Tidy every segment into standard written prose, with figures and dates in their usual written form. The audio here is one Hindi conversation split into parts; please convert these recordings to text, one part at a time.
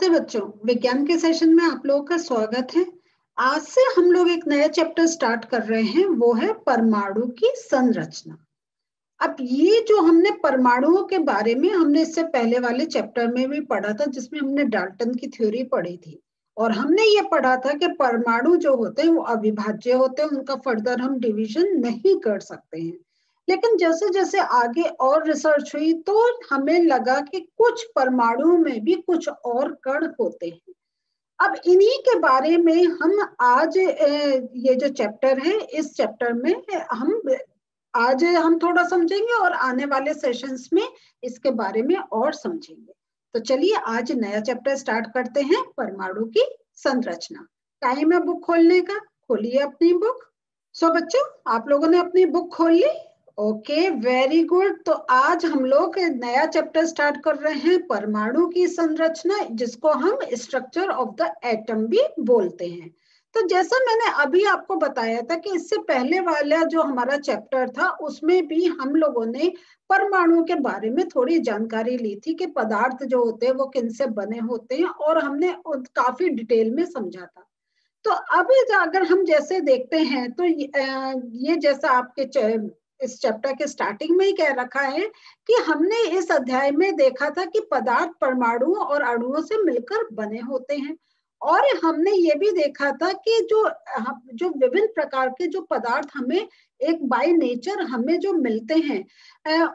नमस्ते बच्चों, विज्ञान के सेशन में आप लोगों का स्वागत है। आज से हम लोग एक नया चैप्टर स्टार्ट कर रहे हैं, वो है परमाणु की संरचना। अब ये जो हमने परमाणुओं के बारे में हमने इससे पहले वाले चैप्टर में भी पढ़ा था, जिसमें हमने डाल्टन की थ्योरी पढ़ी थी और हमने ये पढ़ा था कि परमाणु जो होते हैं वो अविभाज्य होते हैं, उनका फर्दर हम डिवीजन नहीं कर सकते हैं। लेकिन जैसे जैसे आगे और रिसर्च हुई तो हमें लगा कि कुछ परमाणुओं में भी कुछ और कण होते हैं। अब इन्हीं के बारे में हम आज ये जो चैप्टर है, इस चैप्टर में हम थोड़ा समझेंगे और आने वाले सेशंस में इसके बारे में और समझेंगे। तो चलिए आज नया चैप्टर स्टार्ट करते हैं, परमाणु की संरचना। टाइम है बुक खोलने का, खोलिए अपनी बुक। सो बच्चों, आप लोगों ने अपनी बुक खोल ली? Okay, very good. तो आज हम लोग नया चैप्टर स्टार्ट कर रहे हैं, परमाणु की संरचना, जिसको हम स्ट्रक्चर ऑफ द एटम भी बोलते हैं। तो जैसा मैंने अभी आपको बताया था कि इससे पहले वाला जो हमारा चैप्टर था उसमें भी हम लोगों ने परमाणु के बारे में थोड़ी जानकारी ली थी कि पदार्थ जो होते हैं वो किनसे बने होते हैं, और हमने काफी डिटेल में समझा था। तो अब अगर हम जैसे देखते हैं तो ये जैसा आपके इस चैप्टर के स्टार्टिंग में ही कह रखा है कि हमने इस अध्याय में देखा था कि पदार्थ परमाणुओं और अणुओं से मिलकर बने होते हैं, और हमने ये भी देखा था कि जो विभिन्न प्रकार के जो पदार्थ हमें एक बाय नेचर हमें जो मिलते हैं,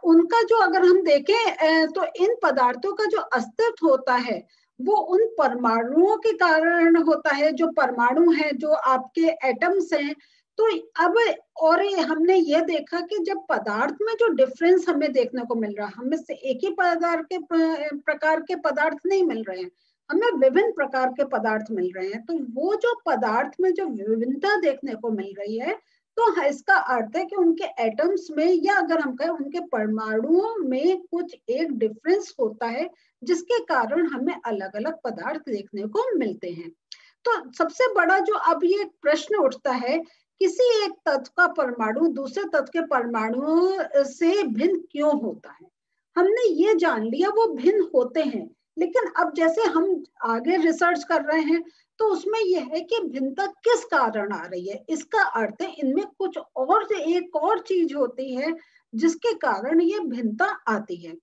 उनका जो अगर हम देखें तो इन पदार्थों का जो अस्तित्व होता है वो उन परमाणुओं के कारण होता है। जो परमाणु है, जो आपके एटम्स हैं, तो अब और हमने ये देखा कि जब पदार्थ में जो डिफरेंस हमें देखने को मिल रहा है, हमें से एक ही प्रकार के पदार्थ नहीं मिल रहे हैं, हमें विभिन्न प्रकार के पदार्थ मिल रहे हैं। तो वो जो पदार्थ में जो विभिन्नता देखने को मिल रही है, तो इसका अर्थ है कि उनके एटम्स में, या अगर हम कहें उनके परमाणुओं में कुछ एक डिफरेंस होता है, जिसके कारण हमें अलग अलग पदार्थ देखने को मिलते हैं। तो सबसे बड़ा जो अब ये प्रश्न उठता है, किसी एक तत्व का परमाणु दूसरे तत्व के परमाणुओं से भिन्न क्यों होता है? हमने ये जान लिया वो भिन्न होते हैं, लेकिन अब जैसे हम आगे रिसर्च कर रहे हैं तो उसमें यह है कि भिन्नता किस कारण आ रही है। इसका अर्थ है इनमें कुछ और से एक और चीज होती है जिसके कारण ये भिन्नता आती है।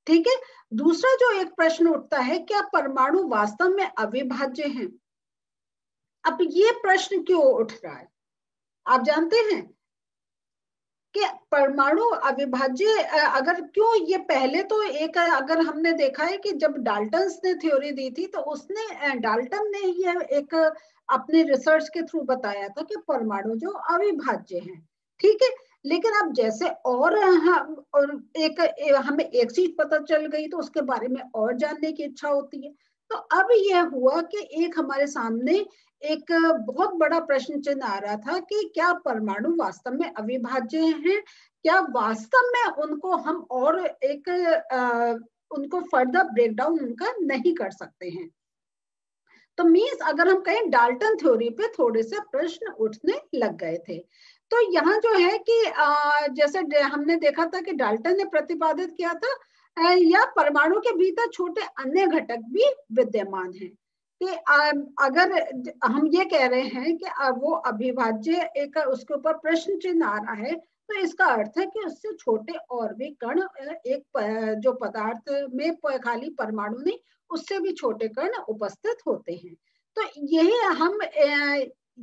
ठीक है। दूसरा जो एक प्रश्न उठता है, क्या परमाणु वास्तव में अविभाज्य हैं? अब ये प्रश्न क्यों उठ रहा है? आप जानते हैं कि परमाणु अविभाज्य अगर क्यों, ये पहले तो एक अगर हमने देखा है कि जब डाल्टन ने थ्योरी दी थी तो उसने डाल्टन ने ये एक अपने रिसर्च के थ्रू बताया था कि परमाणु जो अविभाज्य हैं। ठीक है। लेकिन अब जैसे और हमें एक चीज पता चल गई तो उसके बारे में और जानने की इच्छा होती है। तो अब यह हुआ कि एक हमारे सामने एक बहुत बड़ा प्रश्न चिन्ह आ रहा था कि क्या परमाणु वास्तव में अविभाज्य हैं? क्या वास्तव में उनको हम और एक उनको फर्दर ब्रेकडाउन उनका नहीं कर सकते हैं? तो मीन्स अगर हम कहें डाल्टन थ्योरी पे थोड़े से प्रश्न उठने लग गए थे। तो यहाँ जो है कि जैसे हमने देखा था कि डाल्टन ने प्रतिपादित किया था या परमाणु के भीतर छोटे अन्य घटक भी विद्यमान हैं, कि अगर हम ये कह रहे हैं कि वो अविभाज्य एक उसके ऊपर प्रश्न चिन्ह आ रहा है, तो इसका अर्थ है कि उससे छोटे और भी कण एक जो पदार्थ में खाली परमाणु नहीं, उससे भी छोटे कण उपस्थित होते हैं। तो यही हम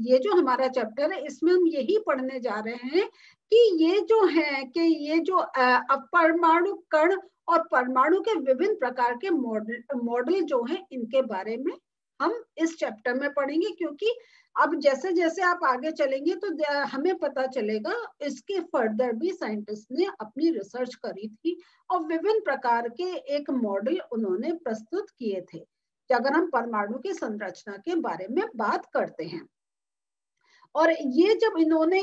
ये जो हमारा चैप्टर है इसमें हम यही पढ़ने जा रहे हैं कि ये जो है कि ये जो अपरमाणु कण और परमाणु के विभिन्न प्रकार के मॉडल जो हैं, इनके बारे में हम इस चैप्टर में पढ़ेंगे। क्योंकि अब जैसे जैसे आप आगे चलेंगे तो हमें पता चलेगा, इसके फर्दर भी साइंटिस्ट ने अपनी रिसर्च करी थी और विभिन्न प्रकार के एक मॉडल उन्होंने प्रस्तुत किए थे अगर हम परमाणु की संरचना के बारे में बात करते हैं। और ये जब इन्होंने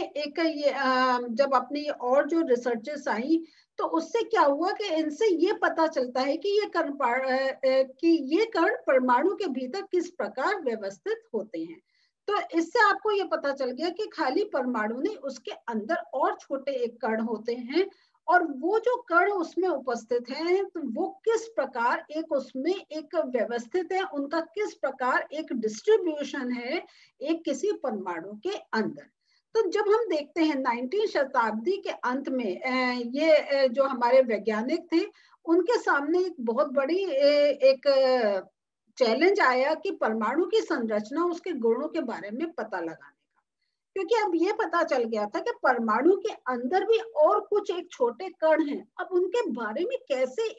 जब अपनी और जो रिसर्चेस आई तो उससे क्या हुआ कि इनसे ये पता चलता है कि ये कण परमाणु के भीतर किस प्रकार व्यवस्थित होते हैं। तो इससे आपको ये पता चल गया कि खाली परमाणु नहीं, उसके अंदर और छोटे एक कण होते हैं और वो जो कण उसमें उपस्थित हैं तो वो किस प्रकार एक उसमें एक व्यवस्थित है, उनका किस प्रकार एक डिस्ट्रीब्यूशन है एक किसी परमाणु के अंदर। तो जब हम देखते हैं 19वीं शताब्दी के अंत में ये जो हमारे वैज्ञानिक थे उनके सामने एक बहुत बड़ी एक चैलेंज आया कि परमाणु की संरचना उसके गुणों के बारे में पता लगाने का, क्योंकि अब ये पता चल गया था कि परमाणु के अंदर भी और कुछ एक छोटे कण हैं। अब उनके बारे में कैसे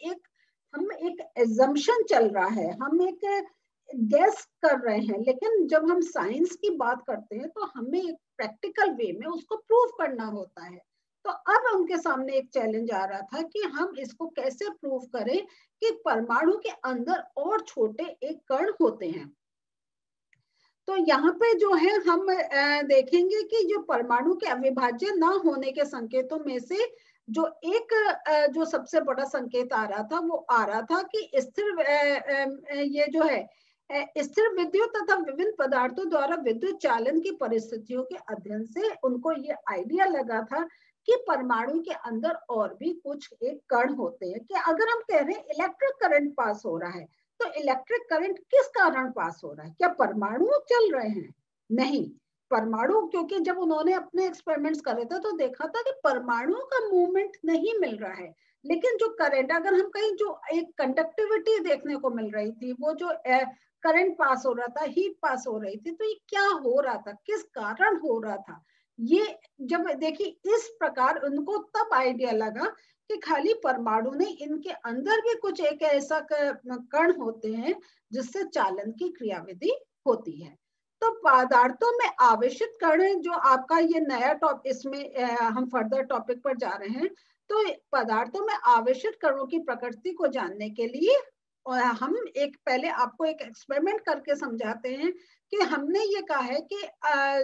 हम एक एजम्पशन चल रहा है, हम एक गैस कर रहे हैं, लेकिन जब हम साइंस की बात करते हैं तो हमें एक प्रैक्टिकल वे में उसको प्रूव करना होता है। तो अब उनके सामने एक चैलेंज आ रहा था कि हम इसको कैसे प्रूव करें कि परमाणु के अंदर और छोटे एक कण होते हैं। तो यहाँ पे जो है हम देखेंगे कि जो परमाणु के अविभाज्य ना होने के संकेतों में से जो एक जो सबसे बड़ा संकेत आ रहा था वो आ रहा था कि स्थिर ये जो है स्थिर विद्युत तथा विभिन्न पदार्थों द्वारा विद्युत चालन की परिस्थितियों के अध्ययन से उनको ये आइडिया लगा था कि परमाणु के अंदर और भी कुछ एक कण होते हैं। कि अगर हम कह रहे हैं इलेक्ट्रिक करंट पास हो रहा है तो इलेक्ट्रिक करंट किस कारण पास हो रहा है? क्या परमाणु चल रहे हैं? नहीं, परमाणु, क्योंकि जब उन्होंने अपने एक्सपेरिमेंट्स करे थे तो देखा था कि परमाणुओं का मूवमेंट नहीं मिल रहा है, लेकिन जो करंट, अगर हम कहीं जो एक कंडक्टिविटी देखने को मिल रही थी, वो जो करंट पास हो रहा था, हीट पास हो रही थी, तो ये क्या हो रहा था, किस कारण हो रहा था? ये जब देखिए इस प्रकार उनको तब आइडिया लगा कि खाली परमाणु नहीं, इनके अंदर भी कुछ एक ऐसा कण होते हैं जिससे चालन की क्रियाविधि होती है। तो पदार्थों में आवेशित कण जो आपका ये नया टॉपिक, इसमें हम फर्दर टॉपिक पर जा रहे हैं। तो पदार्थों में आवेशित कणों की प्रकृति को जानने के लिए और हम एक पहले आपको एक एक्सपेरिमेंट करके समझाते हैं कि हमने ये कहा है कि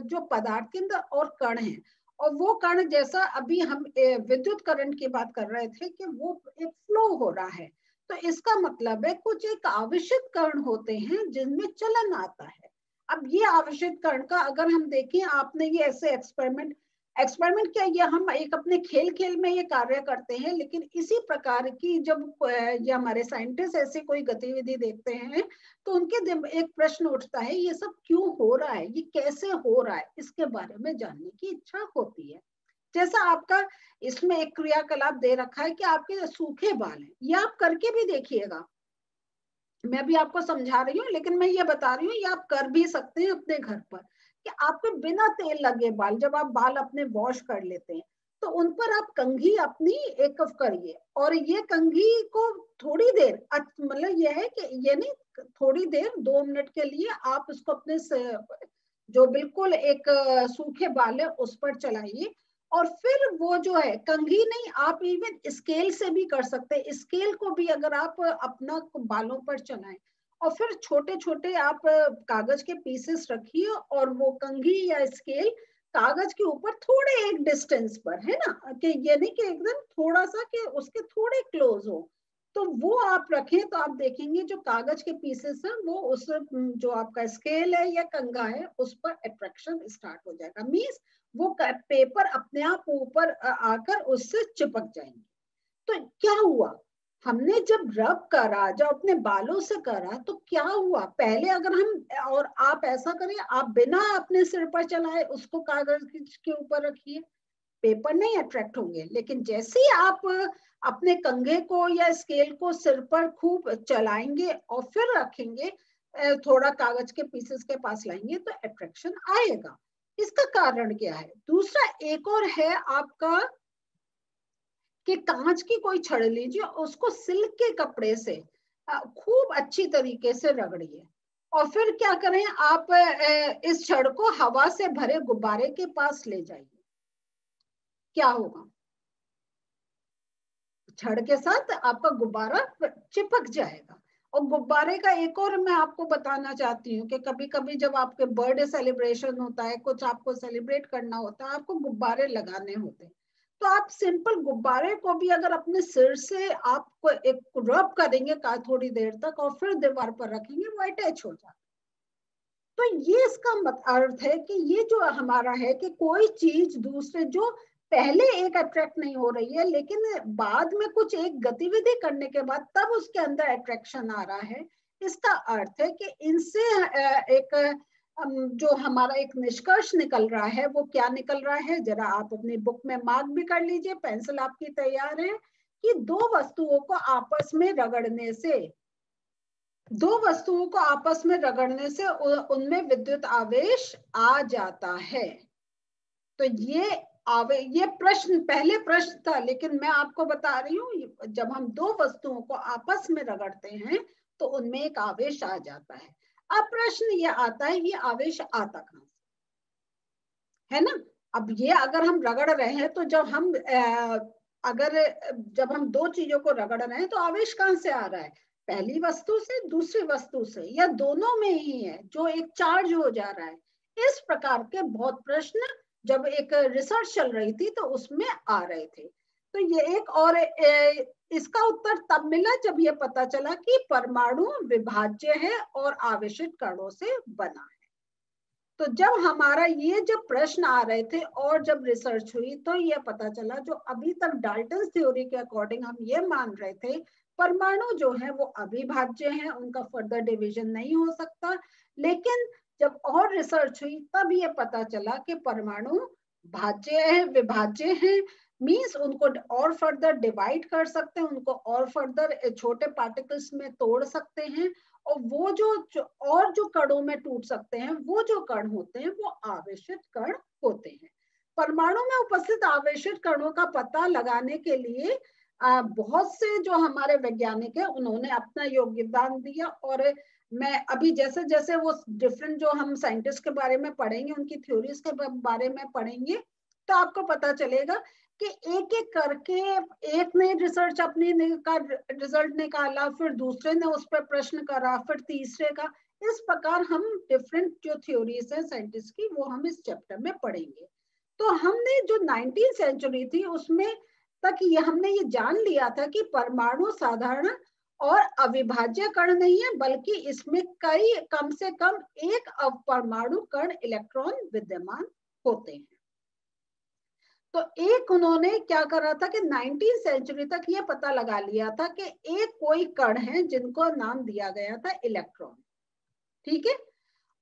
जो पदार्थ के अंदर और कण हैं, और वो कण जैसा अभी हम विद्युत करंट की बात कर रहे थे कि वो एक फ्लो हो रहा है, तो इसका मतलब है कुछ एक आवेशित कण होते हैं जिनमें चलन आता है। अब ये आवेशित कण का अगर हम देखें, आपने ये ऐसे एक्सपेरिमेंट क्या, ये हम एक अपने खेल खेल में ये कार्य करते हैं, लेकिन इसी प्रकार की जब ये हमारे साइंटिस्ट ऐसी कोई गतिविधि देखते हैं तो उनके एक प्रश्न उठता है, ये सब क्यों हो रहा है, ये कैसे हो रहा है, इसके बारे में जानने की इच्छा होती है। जैसा आपका इसमें एक क्रियाकलाप दे रखा है कि आपके सूखे बाल हैं, ये आप करके भी देखिएगा, मैं भी आपको समझा रही हूँ, लेकिन मैं ये बता रही हूँ ये आप कर भी सकते हैं अपने घर पर, कि आपके बिना तेल लगे बाल, जब आप बाल अपने वॉश कर लेते हैं तो उन पर आप कंघी अपनी एक करिए, और ये कंघी को थोड़ी देर, मतलब ये है कि ये नहीं, थोड़ी देर 2 मिनट के लिए आप उसको अपने जो बिल्कुल एक सूखे बाल है उस पर चलाइए, और फिर वो जो है कंघी नहीं, आप इवन स्केल से भी कर सकते हैं, स्केल को भी अगर आप अपना बालों पर चलाएं, और फिर छोटे छोटे आप कागज के पीसेस रखिए, और वो कंघी या स्केल कागज के ऊपर थोड़े एक डिस्टेंस पर, है ना, कि ये नहीं कि एकदम थोड़ा सा, कि उसके थोड़े क्लोज हो, तो वो आप रखें, तो आप देखेंगे जो कागज के पीसेस हैं वो उस जो आपका स्केल है या कंघा है उस पर अट्रैक्शन स्टार्ट हो जाएगा, मीन्स वो पेपर अपने आप ऊपर आकर उससे चिपक जाएंगे। तो क्या हुआ, हमने जब रब करा, जब अपने बालों से करा, तो क्या हुआ, पहले अगर हम और आप ऐसा करें, आप बिना अपने सिर पर चलाए उसको कागज के ऊपर रखिए, पेपर नहीं अट्रैक्ट होंगे, लेकिन जैसे ही आप अपने कंघे को या स्केल को सिर पर खूब चलाएंगे और फिर रखेंगे, थोड़ा कागज के पीसेस के पास लाएंगे, तो अट्रैक्शन आएगा। इसका कारण क्या है? दूसरा एक और है आपका, कि कांच की कोई छड़ लीजिए, उसको सिल्क के कपड़े से खूब अच्छी तरीके से रगड़िए, और फिर क्या करें, आप इस छड़ को हवा से भरे गुब्बारे के पास ले जाइए, क्या होगा, छड़ के साथ आपका गुब्बारा चिपक जाएगा। और गुब्बारे का एक और मैं आपको बताना चाहती हूँ कि कभी कभी जब आपके बर्थडे सेलिब्रेशन होता है, कुछ आपको सेलिब्रेट करना होता है, आपको गुब्बारे लगाने होते हैं, तो आप सिंपल गुब्बारे को भी अगर अपने सिर से आपको एक रब करेंगे थोड़ी देर तक, और फिर दीवार पर रखेंगे, वो अटैच हो जाता है। तो ये इसका अर्थ है कि ये जो हमारा है कि कोई चीज दूसरे, जो पहले एक अट्रैक्ट नहीं हो रही है, लेकिन बाद में कुछ एक गतिविधि करने के बाद तब उसके अंदर अट्रैक्शन आ रहा है। इसका अर्थ है कि इनसे एक जो हमारा एक निष्कर्ष निकल रहा है वो क्या निकल रहा है, जरा आप अपनी बुक में मार्क भी कर लीजिए, पेंसिल आपकी तैयार है, कि दो वस्तुओं को आपस में रगड़ने से उनमें विद्युत आवेश आ जाता है। तो ये प्रश्न पहले प्रश्न था, लेकिन मैं आपको बता रही हूँ जब हम दो वस्तुओं को आपस में रगड़ते हैं तो उनमें एक आवेश आ जाता है। अब प्रश्न ये आता है, ये आवेश आता कहां से, है ना। अब ये अगर हम रगड़ रहे हैं तो जब हम दो चीजों को रगड़ रहे हैं तो आवेश कहां से आ रहा है, पहली वस्तु से, दूसरी वस्तु से, या दोनों में ही है जो एक चार्ज हो जा रहा है। इस प्रकार के बहुत प्रश्न जब एक रिसर्च चल रही थी तो उसमें आ रहे थे। तो ये एक और इसका उत्तर तब मिला जब ये पता चला कि परमाणु विभाज्य है और आवेशित कणों से बना है। तो जब हमारा ये जब प्रश्न आ रहे थे और जब रिसर्च हुई तो ये पता चला, जो अभी तक डाल्टन थ्योरी के अकॉर्डिंग हम ये मान रहे थे परमाणु जो है वो अविभाज्य हैं, उनका फर्दर डिवीजन नहीं हो सकता, लेकिन जब और रिसर्च हुई तब ये पता चला कि परमाणु भाज्य है, विभाज्य हैं, मीन्स उनको और फर्दर डिवाइड कर सकते हैं, उनको और फर्दर छोटे पार्टिकल्स में तोड़ सकते हैं, और वो जो कणों में टूट सकते हैं, वो जो कण होते हैं वो आवेशित कण होते हैं। परमाणु में उपस्थित आवेशित कणों का पता लगाने के लिए बहुत से जो हमारे वैज्ञानिक हैं उन्होंने अपना योगदान दिया, और मैं अभी जैसे जैसे वो डिफरेंट जो हम साइंटिस्ट के बारे में पढ़ेंगे, उनकी थ्योरीज के बारे में पढ़ेंगे, तो आपको पता चलेगा कि एक एक करके एक ने रिसर्च अपनी का रिजल्ट निकाला, फिर दूसरे ने उस पर प्रश्न करा, फिर तीसरे का, इस प्रकार हम डिफरेंट जो थ्योरीज है साइंटिस्ट की वो हम इस चैप्टर में पढ़ेंगे। तो हमने जो 19th सेंचुरी थी उसमें तक ये हमने ये जान लिया था कि परमाणु साधारण और अविभाज्य कण नहीं है, बल्कि इसमें कम से कम एक अपरमाणु कण इलेक्ट्रॉन विद्यमान होते हैं। तो एक उन्होंने क्या करा था कि 19th सेंचुरी तक ये पता लगा लिया था कि एक कोई कण है जिनको नाम दिया गया था इलेक्ट्रॉन, ठीक है,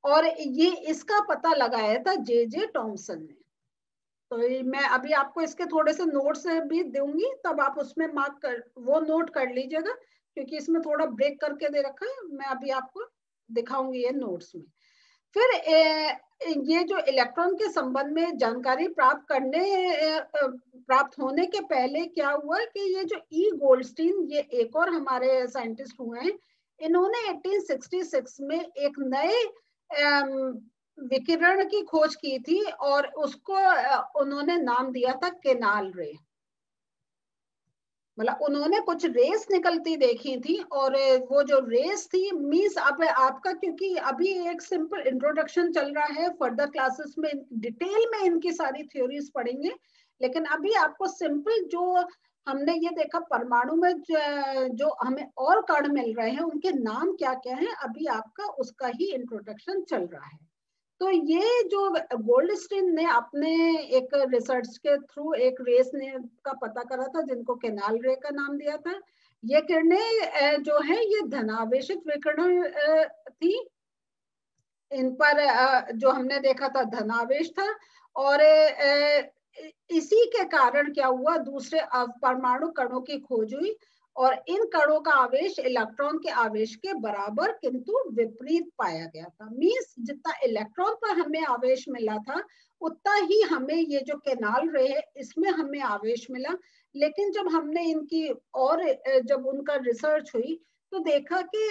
और ये इसका पता लगाया था जे टॉमसन ने। तो मैं अभी आपको इसके थोड़े से नोट्स भी दूंगी, तब आप उसमें वो नोट कर लीजिएगा, क्योंकि इसमें थोड़ा ब्रेक करके दे रखा है, मैं अभी आपको दिखाऊंगी ये नोट्स में। फिर ये जो इलेक्ट्रॉन के संबंध में जानकारी प्राप्त होने के पहले क्या हुआ कि ये जो ई गोल्डस्टीन, ये एक और हमारे साइंटिस्ट हुए हैं, इन्होंने 1866 में एक नए विकिरण की खोज की थी और उसको उन्होंने नाम दिया था केनाल रे। मतलब उन्होंने कुछ रेस निकलती देखी थी, और वो जो रेस थी मीन्स अब आपका, क्योंकि अभी एक सिंपल इंट्रोडक्शन चल रहा है, फर्दर क्लासेस में डिटेल में इनकी सारी थ्योरीज पढ़ेंगे, लेकिन अभी आपको सिंपल जो हमने ये देखा परमाणु में जो हमें और कण मिल रहे हैं उनके नाम क्या क्या हैं, अभी आपका उसका ही इंट्रोडक्शन चल रहा है। तो ये जो गोल्डस्टीन ने अपने एक रिसर्च के थ्रू एक रेस ने का पता करा था जिनको केनाल रे का नाम दिया था। ये किरणें जो है ये धनावेशित विकिरण थी, इन पर जो हमने देखा था धनावेश था, और इसी के कारण क्या हुआ, दूसरे परमाणु कणों की खोज हुई, और इन कणों का आवेश इलेक्ट्रॉन के आवेश के बराबर किंतु विपरीत पाया गया था। मींस जितना इलेक्ट्रॉन पर हमें आवेश मिला था उतना ही हमें ये जो केनाल रे है इसमें हमें आवेश मिला, लेकिन जब हमने इनकी और जब उनका रिसर्च हुई तो देखा कि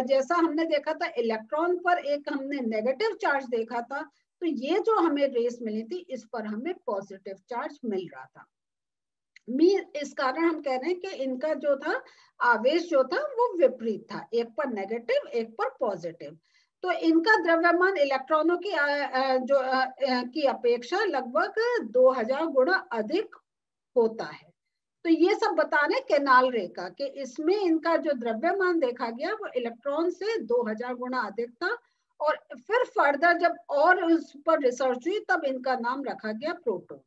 जैसा हमने देखा था इलेक्ट्रॉन पर एक हमने नेगेटिव चार्ज देखा था, तो ये जो हमें रेस मिली थी इस पर हमें पॉजिटिव चार्ज मिल रहा था। इस कारण हम कह रहे हैं कि इनका जो था आवेश जो था वो विपरीत था, एक पर नेगेटिव एक पर पॉजिटिव। तो इनका द्रव्यमान इलेक्ट्रॉनों की की अपेक्षा लगभग 2000 गुना अधिक होता है। तो ये सब बता रहे केनाल रे का कि इसमें इनका जो द्रव्यमान देखा गया वो इलेक्ट्रॉन से 2000 गुना अधिक था, और फिर फर्दर जब और उस पर रिसर्च हुई तब इनका नाम रखा गया प्रोटॉन।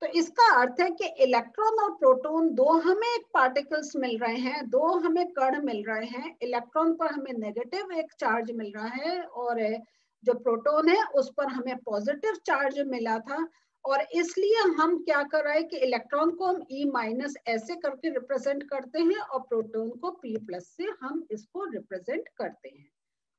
तो इसका अर्थ है कि इलेक्ट्रॉन और प्रोटॉन दो हमें एक पार्टिकल्स मिल रहे हैं, दो हमें कण मिल रहे हैं। इलेक्ट्रॉन पर हमें नेगेटिव एक चार्ज मिल रहा है और जो प्रोटॉन है उस पर हमें पॉजिटिव चार्ज मिला था। और इसलिए हम क्या कर रहे हैं कि इलेक्ट्रॉन को हम E माइनस ऐसे करके रिप्रेजेंट करते हैं और प्रोटॉन को P प्लस से हम इसको रिप्रेजेंट करते हैं।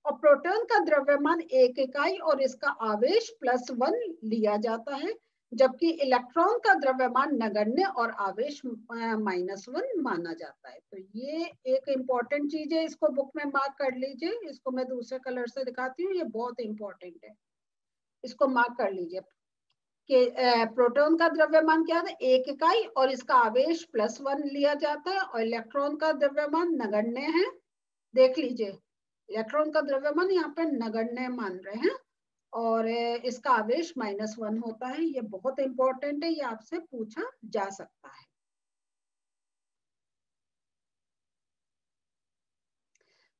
और प्रोटॉन का द्रव्यमान 1 इकाई और इसका आवेश +1 लिया जाता है, जबकि इलेक्ट्रॉन का द्रव्यमान नगण्य और आवेश -1 माना जाता है। तो ये एक इम्पॉर्टेंट चीज है, इसको बुक में मार्क कर लीजिए। इसको मैं दूसरे कलर से दिखाती हूँ, ये बहुत इंपॉर्टेंट है, इसको मार्क कर लीजिए कि प्रोटॉन का द्रव्यमान क्या है, 1 इकाई और इसका आवेश +1 लिया जाता है और इलेक्ट्रॉन का द्रव्यमान नगण्य है। देख लीजिए, इलेक्ट्रॉन का द्रव्यमान यहाँ पे नगण्य मान रहे हैं और इसका आवेश -1 होता है। ये बहुत इंपॉर्टेंट है, ये आपसे पूछा जा सकता है।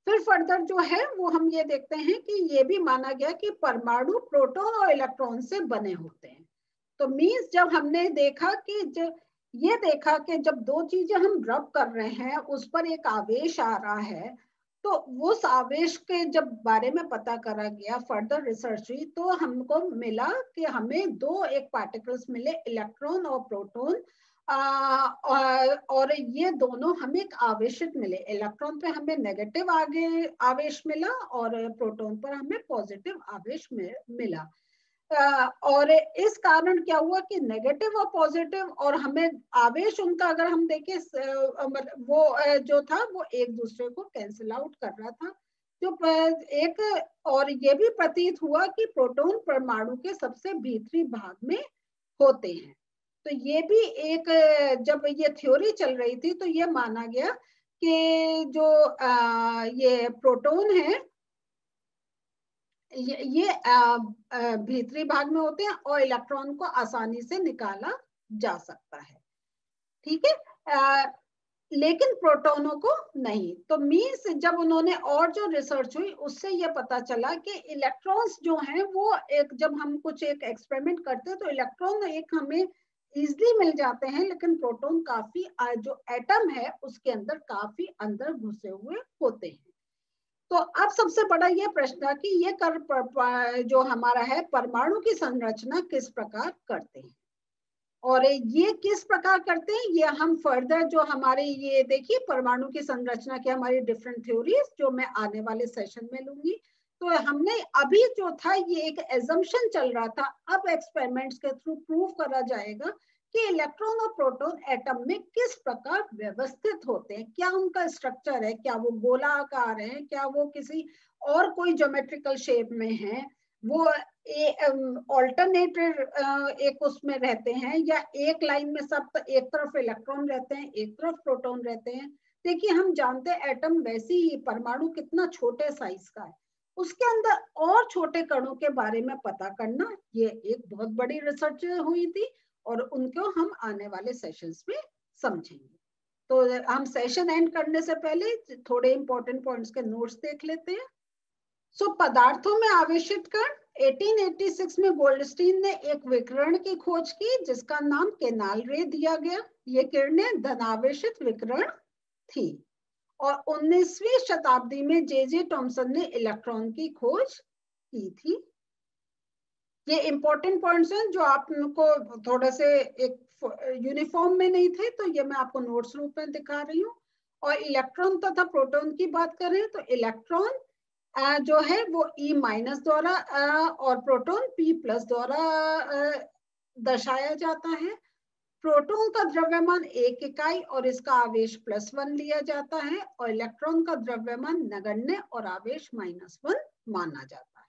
फिर फर्दर जो है वो हम ये देखते हैं कि ये भी माना गया कि परमाणु प्रोटॉन और इलेक्ट्रॉन से बने होते हैं। तो मीन्स जब हमने देखा कि ये देखा कि जब दो चीजें हम रब कर रहे हैं उस पर एक आवेश आ रहा है, तो उस आवेश के जब बारे में पता करा गया, फर्दर रिसर्च हुई, तो हमको मिला कि हमें दो एक पार्टिकल्स मिले, इलेक्ट्रॉन और प्रोटॉन। और ये दोनों हमें एक आवेशित मिले। इलेक्ट्रॉन पे हमें नेगेटिव आवेश मिला और प्रोटॉन पर हमें पॉजिटिव आवेश मिला। और इस कारण क्या हुआ कि नेगेटिव और पॉजिटिव और हमें आवेश उनका अगर हम देखें वो जो था वो एक दूसरे को कैंसिल आउट कर रहा था। जो एक और ये भी प्रतीत हुआ कि प्रोटॉन परमाणु के सबसे भीतरी भाग में होते हैं। तो ये भी एक, जब ये थ्योरी चल रही थी तो ये माना गया कि जो ये प्रोटॉन है ये भीतरी भाग में होते हैं और इलेक्ट्रॉन को आसानी से निकाला जा सकता है। ठीक है, लेकिन प्रोटॉनों को नहीं। तो मीन्स जब उन्होंने और जो रिसर्च हुई उससे ये पता चला कि इलेक्ट्रॉन्स जो हैं वो एक, जब हम कुछ एक एक्सपेरिमेंट करते हैं तो इलेक्ट्रॉन एक हमें इजिली मिल जाते हैं, लेकिन प्रोटॉन काफी जो एटम है उसके अंदर काफी अंदर घुसे हुए होते हैं। तो अब सबसे बड़ा ये प्रश्न है कि ये जो हमारा है परमाणु की संरचना किस प्रकार करते हैं, और ये किस प्रकार करते हैं ये हम फर्दर जो हमारे ये देखिए परमाणु की संरचना की हमारी डिफरेंट थ्योरीज जो मैं आने वाले सेशन में लूंगी। तो हमने अभी जो था ये एक एजम्पशन चल रहा था, अब एक्सपेरिमेंट्स के थ्रू प्रूव करा जाएगा कि इलेक्ट्रॉन और प्रोटॉन एटम में किस प्रकार व्यवस्थित होते हैं, क्या उनका स्ट्रक्चर है, क्या वो गोलाकार है, क्या वो किसी और कोई ज्योमेट्रिकल शेप में है, वो ऑल्टरनेटिव एक उसमें रहते हैं, या एक लाइन में सब एक तरफ इलेक्ट्रॉन रहते हैं एक तरफ प्रोटॉन रहते हैं। देखिए हम जानते हैं एटम वैसे ही परमाणु कितना छोटे साइज का है, उसके अंदर और छोटे कणों के बारे में पता करना ये एक बहुत बड़ी रिसर्च हुई थी और उनको हम आने वाले सेशंस में समझेंगे। तो हम सेशन एंड करने से पहले थोड़े इंपॉर्टेंट पॉइंट्स के नोट्स देख लेते हैं। सो पदार्थों में आवेशित कण, 1886 में गोल्डस्टीन ने एक विकिरण की खोज की जिसका नाम केनाल रे दिया गया। ये किरणें धनावेशित विकिरण थी और 19वीं शताब्दी में जे टॉमसन ने इलेक्ट्रॉन की खोज की थी। ये इंपॉर्टेंट पॉइंट्स हैं जो आपको थोड़े से एक यूनिफॉर्म में नहीं थे, तो ये मैं आपको नोट्स रूप में दिखा रही हूँ। और इलेक्ट्रॉन तथा प्रोटॉन की बात करें तो इलेक्ट्रॉन जो है वो E माइनस द्वारा और प्रोटॉन P प्लस द्वारा दर्शाया जाता है। प्रोटॉन का द्रव्यमान 1 इकाई और इसका आवेश +1 लिया जाता है और इलेक्ट्रॉन का द्रव्यमान नगण्य और आवेश -1 माना जाता है।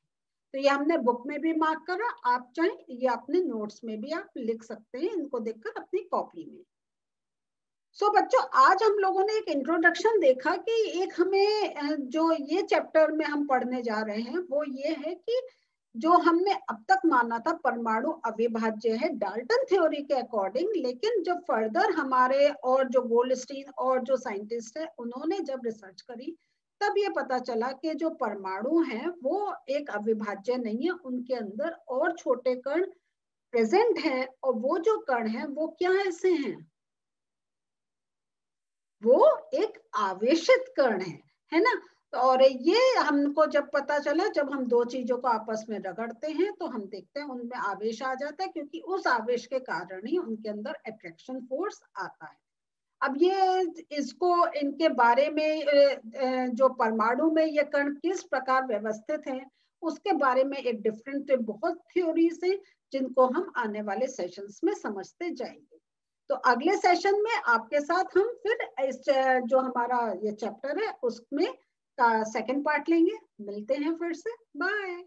तो ये हमने बुक में भी मार्क करा, आप चाहें ये अपने नोट्स में भी आप लिख सकते हैं इनको देखकर अपनी कॉपी में। सो बच्चों आज हम लोगों ने एक इंट्रोडक्शन देखा कि एक हमें जो ये चैप्टर में हम पढ़ने जा रहे हैं वो ये है कि जो हमने अब तक माना था परमाणु अविभाज्य है डाल्टन थ्योरी के अकॉर्डिंग, लेकिन जब फर्दर हमारे और जो गोल्डस्टीन और जो साइंटिस्ट है उन्होंने जब रिसर्च करी तब ये पता चला कि जो परमाणु हैं वो एक अविभाज्य नहीं है, उनके अंदर और छोटे कण प्रेजेंट है और वो जो कण है वो क्या ऐसे हैं, वो एक आवेशित कण है ना। तो और ये हमको जब पता चला, जब हम दो चीजों को आपस में रगड़ते हैं तो हम देखते हैं उनमें आवेश आ जाता है, क्योंकि उस आवेश के कारण ही उनके अंदर अट्रैक्शन फोर्स आता है। अब ये इसको इनके बारे में जो परमाणु में ये कण किस प्रकार व्यवस्थित हैं उसके बारे में एक डिफरेंट बहुत थ्योरीज हैं जिनको हम आने वाले सेशंस में समझते जाएंगे। तो अगले सेशन में आपके साथ हम फिर इस जो हमारा ये चैप्टर है उसमें का सेकंड पार्ट लेंगे। मिलते हैं फिर से, बाय।